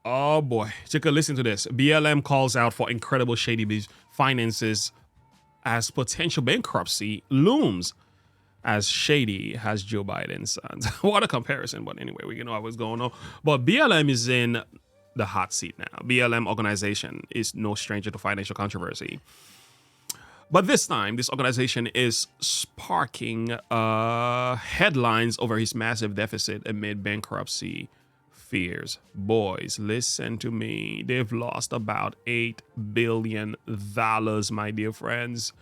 Oh boy, take a listen to this. BLM calls out for incredible shady finances as potential bankruptcy looms as shady as Joe Biden's sons. What a comparison, but anyway, we know what's going on. But BLM is in the hot seat now. BLM organization is no stranger to financial controversy. But this time, this organization is sparking headlines over his massive deficit amid bankruptcy fears. Boys, listen to me. They've lost about $8 billion, my dear friends.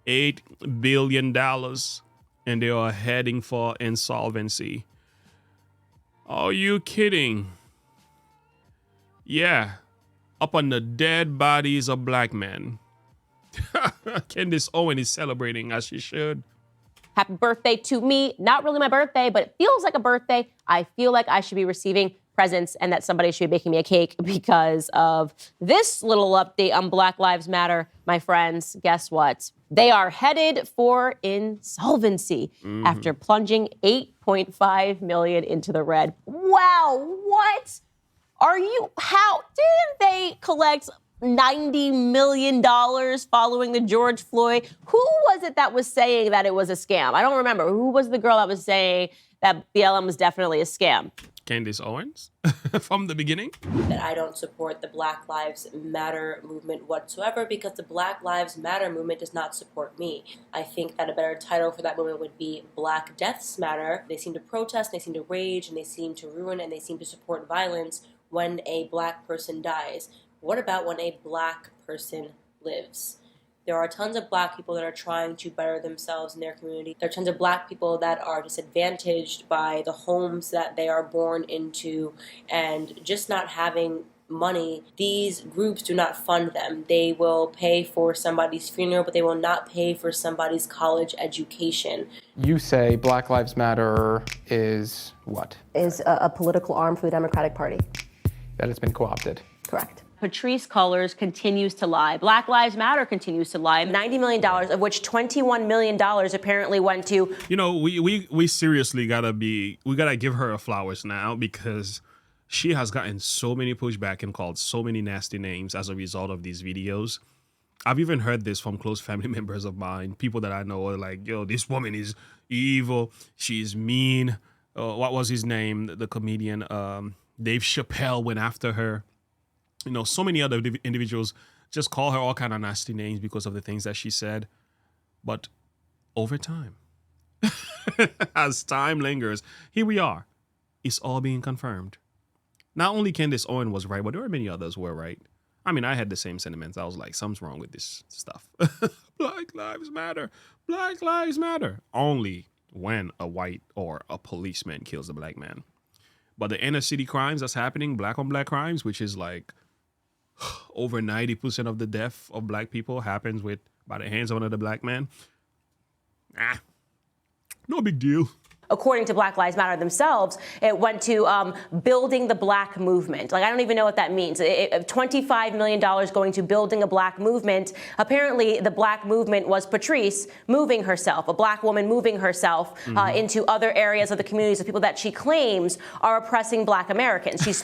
$8 billion. And they are heading for insolvency. Are you kidding? Yeah. Up on the dead bodies of black men. Candace Owen is celebrating as she should. Happy birthday to me. Not really my birthday, but it feels like a birthday. I feel like I should be receiving presents and that somebody should be making me a cake because of this little update on Black Lives Matter. My friends, guess what? They are headed for insolvency after plunging $8.5 million into the red. Wow, what? How didn't they collect $90 million following the George Floyd? Who was it that was saying that it was a scam? I don't remember. Who was the girl that was saying that BLM was definitely a scam? Candace Owens from the beginning. That I don't support the Black Lives Matter movement whatsoever because the Black Lives Matter movement does not support me. I think that a better title for that movement would be Black Deaths Matter. They seem to protest, they seem to rage, and they seem to ruin, and they seem to support violence when a black person dies. What about when a black person lives? There are tons of black people that are trying to better themselves in their community. There are tons of black people that are disadvantaged by the homes that they are born into and just not having money. These groups do not fund them. They will pay for somebody's funeral, but they will not pay for somebody's college education. You say Black Lives Matter is what? Is a political arm for the Democratic Party. That has been co-opted. Correct. Patrisse Cullors continues to lie. Black Lives Matter continues to lie. $90 million, of which $21 million apparently went to... You know, we seriously gotta give her flowers now because she has gotten so many pushback and called so many nasty names as a result of these videos. I've even heard this from close family members of mine. People that I know are like, yo, this woman is evil. She's mean. What was his name? The comedian Dave Chappelle went after her. You know, so many other individuals just call her all kind of nasty names because of the things that she said. But over time, as time lingers, here we are. It's all being confirmed. Not only Candace Owen was right, but there were many others who were right. I mean, I had the same sentiments. I was like, something's wrong with this stuff. Black Lives Matter. Black Lives Matter. Only when a white or a policeman kills a black man. But the inner city crimes that's happening, black on black crimes, which is like over 90% of the death of black people happens by the hands of another black man. No big deal. According to Black Lives Matter themselves, it went to building the black movement. Like, I don't even know what that means. $25 million going to building a black movement. Apparently, the black movement was Patrisse moving herself, a black woman moving herself into other areas of the communities of people that she claims are oppressing black Americans. She's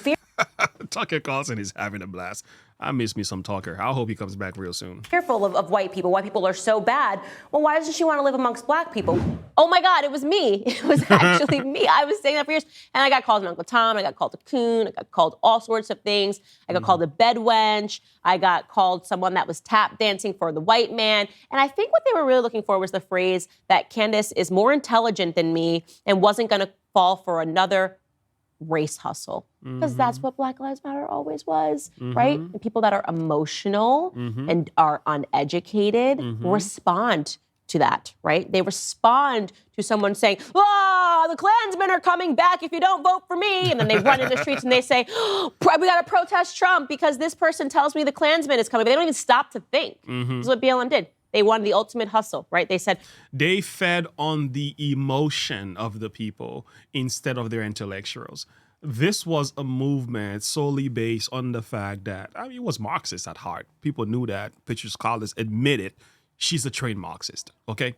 Tucker Carlson is having a blast. I miss me some Tucker. I hope he comes back real soon. Fearful of white people. White people are so bad. Well, why doesn't she want to live amongst black people? Oh my God, it was me. It was actually me. I was saying that for years. And I got called an Uncle Tom. I got called a coon. I got called all sorts of things. I got called a bed wench. I got called someone that was tap dancing for the white man. And I think what they were really looking for was the phrase that Candace is more intelligent than me and wasn't going to fall for another race hustle, because that's what Black Lives Matter always was, right? And people that are emotional and are uneducated respond to that, right? They respond to someone saying, the Klansmen are coming back if you don't vote for me. And then they run in the streets and they say, we got to protest Trump because this person tells me the Klansman is coming. But they don't even stop to think. This is what BLM did. They wanted the ultimate hustle, right? They said they fed on the emotion of the people instead of their intellectuals. This was a movement solely based on the fact that, I mean, it was Marxist at heart. People knew that. Patrisse Cullors admitted she's a trained Marxist, okay?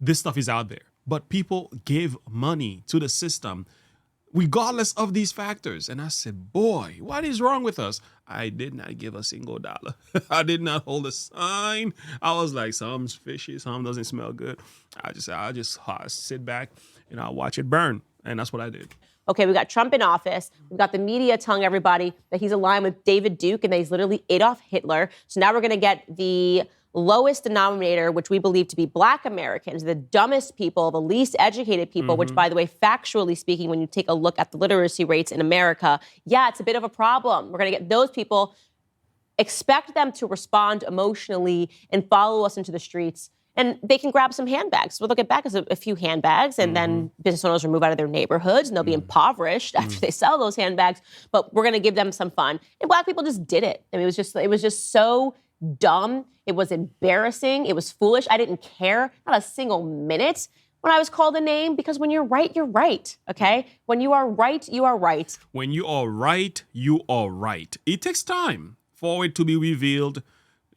This stuff is out there. But people give money to the system regardless of these factors. And I said, boy, what is wrong with us? I did not give a single dollar. I did not hold a sign. I was like, something's fishy, something doesn't smell good. I'll just sit back and I'll watch it burn. And that's what I did. Okay, we got Trump in office. We've got the media telling everybody that he's aligned with David Duke and that he's literally Adolf Hitler. So now we're going to get the lowest denominator, which we believe to be Black Americans, the dumbest people, the least educated people, which, by the way, factually speaking, when you take a look at the literacy rates in America, yeah, it's a bit of a problem. We're going to get those people, expect them to respond emotionally and follow us into the streets. And they can grab some handbags. What they'll get back is a few handbags, and then business owners will move out of their neighborhoods, and they'll be impoverished after they sell those handbags. But we're going to give them some fun. And Black people just did it. I mean, it was just so dumb. It was embarrassing. It was foolish. I didn't care, not a single minute when I was called a name, because when you're right, you're right, okay? When you are right, you are right. When you are right, you are right. It takes time for it to be revealed,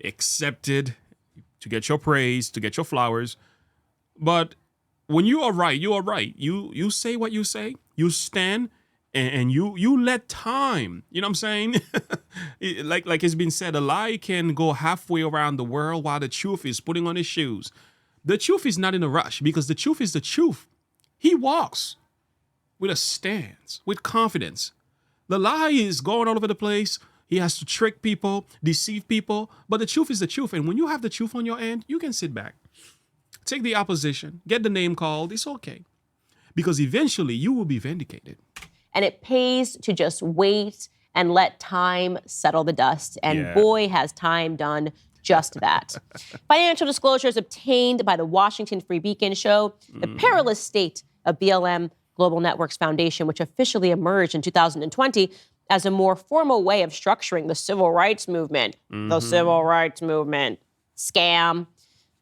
accepted, to get your praise, to get your flowers. But when you are right, you are right. You say what you say, you stand, and you let time, you know what I'm saying? like it's been said, a lie can go halfway around the world while the truth is putting on his shoes. The truth is not in a rush, because the truth is the truth. He walks with a stance, with confidence. The lie is going all over the place. He has to trick people, deceive people, but the truth is the truth. And when you have the truth on your end, you can sit back, take the opposition, get the name called. It's okay, because eventually you will be vindicated. And it pays to just wait and let time settle the dust. And boy, has time done just that. Financial disclosures obtained by the Washington Free Beacon show the perilous state of BLM Global Networks Foundation, which officially emerged in 2020 as a more formal way of structuring the civil rights movement. The civil rights movement. Scam.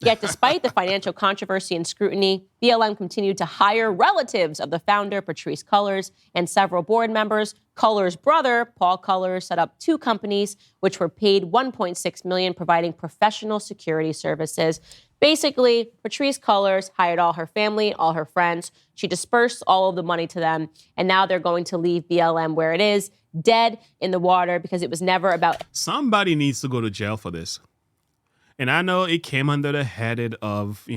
Yet despite the financial controversy and scrutiny, BLM continued to hire relatives of the founder, Patrisse Cullors, and several board members. Cullors' brother, Paul Cullors, set up 2 companies, which were paid $1.6 million, providing professional security services. Basically, Patrisse Cullors hired all her family, all her friends. She dispersed all of the money to them, and now they're going to leave BLM where it is, dead in the water, because it was never about... Somebody needs to go to jail for this. And I know it came under the headed of,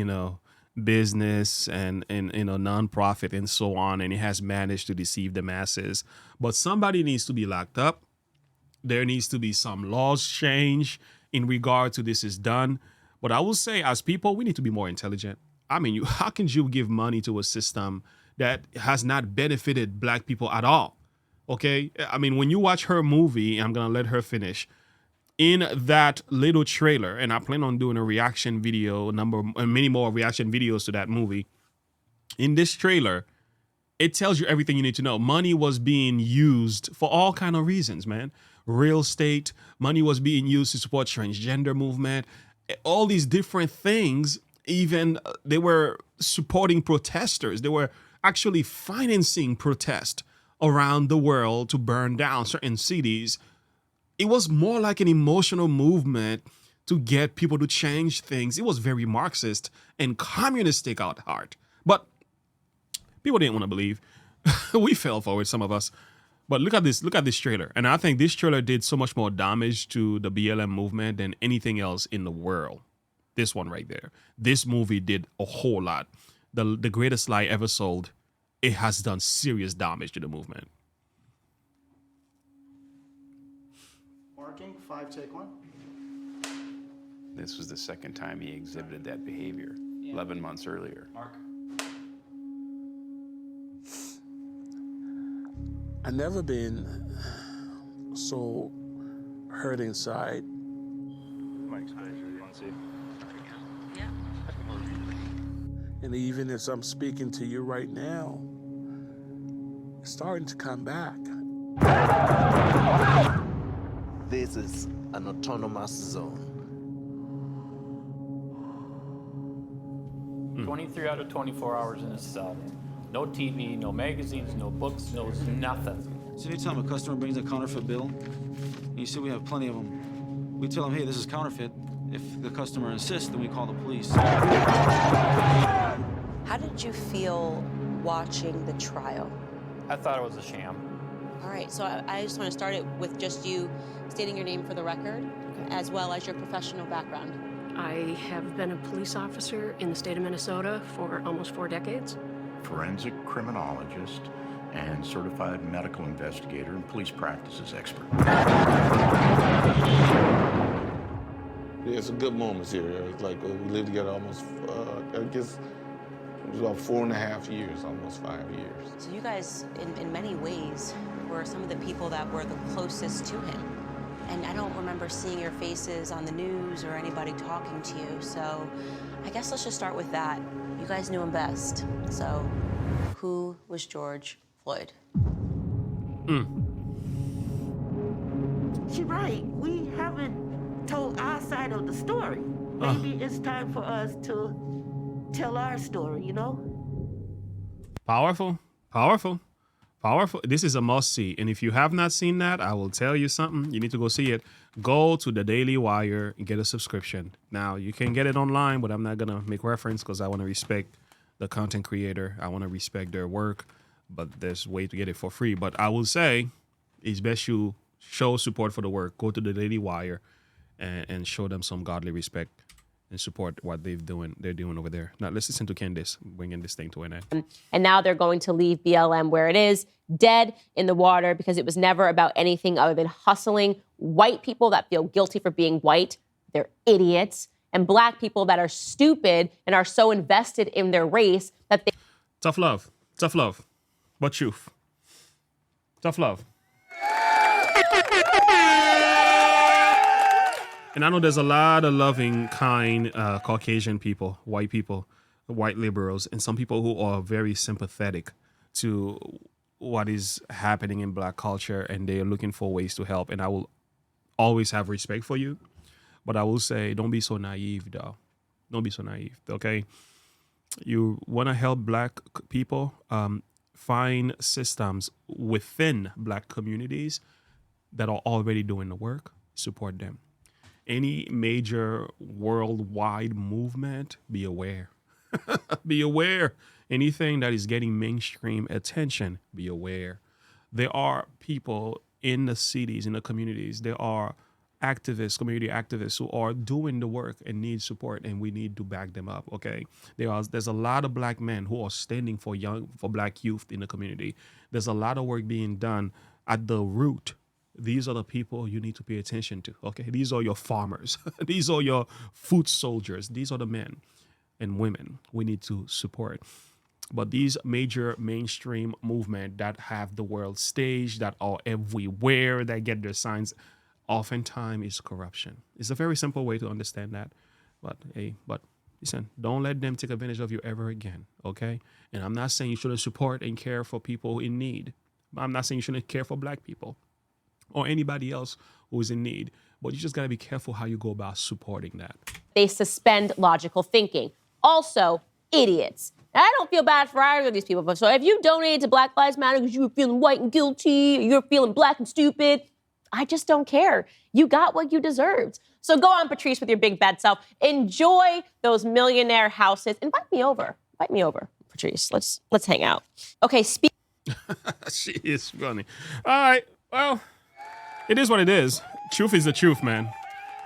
business and nonprofit and so on, and it has managed to deceive the masses. But somebody needs to be locked up. There needs to be some laws change in regard to this is done. But I will say, as people, we need to be more intelligent. I mean, how can you give money to a system that has not benefited Black people at all? Okay? I mean, when you watch her movie, I'm going to let her finish. In that little trailer, and I plan on doing a reaction video, many more reaction videos to that movie. In this trailer, it tells you everything you need to know. Money was being used for all kind of reasons, man. Real estate, money was being used to support transgender movement, all these different things. Even they were supporting protesters. They were actually financing protest around the world to burn down certain cities. It was more like an emotional movement to get people to change things. It was very Marxist and communistic at heart. But people didn't want to believe. We fell for it, some of us. But look at this trailer. And I think this trailer did so much more damage to the BLM movement than anything else in the world. This one right there. This movie did a whole lot. The greatest lie ever sold. It has done serious damage to the movement. 5, take 1. This was the second time he exhibited that behavior, 11 months earlier. Mark. I've never been so hurt inside. And even as I'm speaking to you right now, it's starting to come back. This is an autonomous zone. 23 out of 24 hours in a cell. No TV, no magazines, no books, no nothing. So anytime a customer brings a counterfeit bill, and you see we have plenty of them, we tell them, hey, this is counterfeit. If the customer insists, then we call the police. How did you feel watching the trial? I thought it was a sham. All right, so I just want to start it with just you stating your name for the record, as well as your professional background. I have been a police officer in the state of Minnesota for almost 4 decades. Forensic criminologist and certified medical investigator and police practices expert. Yeah, some good moments here. It's like we lived together almost, I guess, it was about 4.5 years, almost 5 years. So you guys, in many ways, were some of the people that were the closest to him. And I don't remember seeing your faces on the news or anybody talking to you, so I guess let's just start with that. You guys knew him best. So who was George Floyd? She's right. We haven't told our side of the story. Maybe it's time for us to tell our story, you know? Powerful, powerful, powerful. This is a must see. And if you have not seen that, I will tell you something. You need to go see it. Go to the Daily Wire and get a subscription. Now, you can get it online, but I'm not going to make reference because I want to respect the content creator. I want to respect their work, but there's a way to get it for free. But I will say it's best you show support for the work. Go to the Daily Wire and show them some godly respect and support what they're doing over there. Now, let's listen to Candace bringing this thing to an end. And now they're going to leave BLM where it is, dead in the water, because it was never about anything other than hustling white people that feel guilty for being white. They're idiots. And black people that are stupid and are so invested in their race that they... Tough love, but truth. Tough love. And I know there's a lot of loving, kind Caucasian people, white liberals, and some people who are very sympathetic to what is happening in black culture, and they are looking for ways to help. And I will always have respect for you. But I will say, don't be so naive, though. Don't be so naive, okay? You want to help black people, find systems within black communities that are already doing the work, support them. Any major worldwide movement, be aware. Be aware. Anything that is getting mainstream attention, be aware. There are people in the cities, in the communities, there are activists, community activists who are doing the work and need support, and we need to back them up, okay? There's a lot of black men who are standing for black youth in the community. There's a lot of work being done at the root. These are the people you need to pay attention to, okay? These are your farmers. These are your foot soldiers. These are the men and women we need to support. But these major mainstream movement that have the world stage, that are everywhere, that get their signs, oftentimes is corruption. It's a very simple way to understand that. But listen, don't let them take advantage of you ever again, okay? And I'm not saying you shouldn't support and care for people in need. I'm not saying you shouldn't care for black people or anybody else who is in need. But you just got to be careful how you go about supporting that. They suspend logical thinking. Also, idiots. Now, I don't feel bad for either of these people. So if you donated to Black Lives Matter because you were feeling white and guilty, or you're feeling black and stupid, I just don't care. You got what you deserved. So go on, Patrice, with your big bad self. Enjoy those millionaire houses. Invite me over, Patrice. Let's hang out. Okay, She is funny. All right, well, it is what it is. Truth is the truth, man.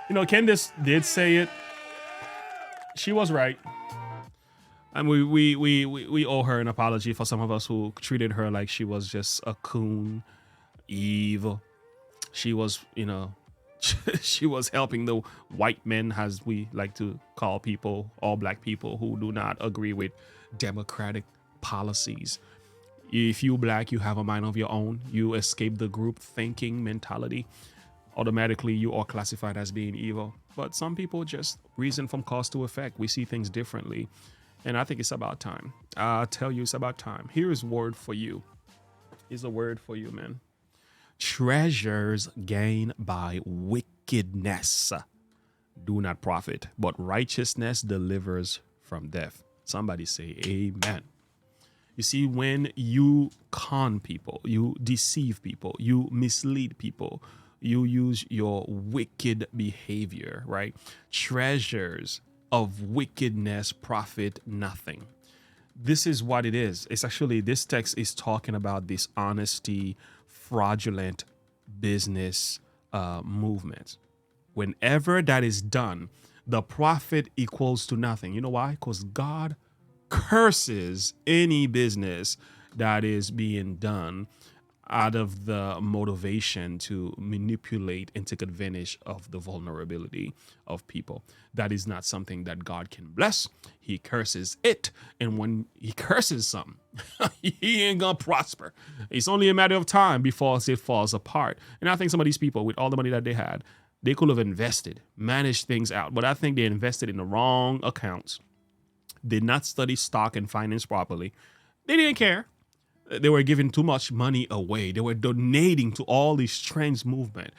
You know, Candace did say it. She was right. And we owe her an apology for some of us who treated her like she was just a coon, evil. She was, she was helping the white men, as we like to call people, all black people who do not agree with democratic policies. If you black, you have a mind of your own. You escape the group thinking mentality. Automatically, you are classified as being evil. But some people just reason from cause to effect. We see things differently. And I think it's about time. I tell you, it's about time. Here is a word for you. Here's a word for you, man. Treasures gained by wickedness do not profit, but righteousness delivers from death. Somebody say amen. You see, when you con people, you deceive people, you mislead people, you use your wicked behavior, right? Treasures of wickedness profit nothing. this is what it is. It's actually, this text is talking about this honesty, fraudulent business movement. Whenever that is done, the profit equals to nothing. You know why? Because God curses any business that is being done out of the motivation to manipulate and take advantage of the vulnerability of people. That is not something that God can bless. He curses it. And when he curses something, he ain't gonna prosper. It's only a matter of time before it falls apart. And I think some of these people, with all the money that they had, they could have invested, managed things out. But I think they invested in the wrong accounts, did not study stock and finance properly. They didn't care. They were giving too much money away. They were donating to all these trends movement.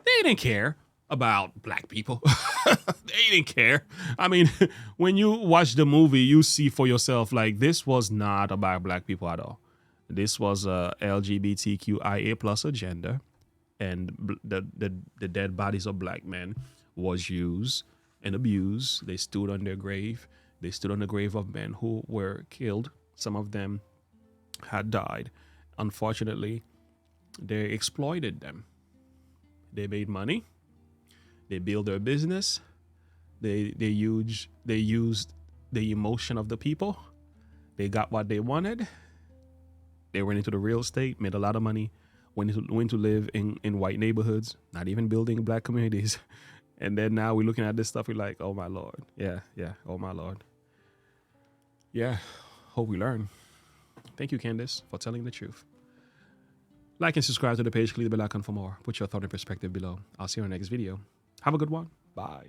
They didn't care about black people. They didn't care. I mean, when you watch the movie, you see for yourself, like, this was not about black people at all. This was a LGBTQIA plus agenda, and the dead bodies of black men was used and abused. They stood on their grave. They stood on the grave of men who were killed. Some of them had died. Unfortunately, they exploited them. They made money. They built their business. They used the emotion of the people. They got what they wanted. They went into the real estate, made a lot of money, went to live in white neighborhoods, not even building black communities. And then now we're looking at this stuff, we're like, oh my Lord. Yeah, oh my Lord. Yeah, hope we learn. Thank you, Candace, for telling the truth. Like and subscribe to the page. Click the bell icon for more. Put your thought and perspective below. I'll see you in the next video. Have a good one. Bye.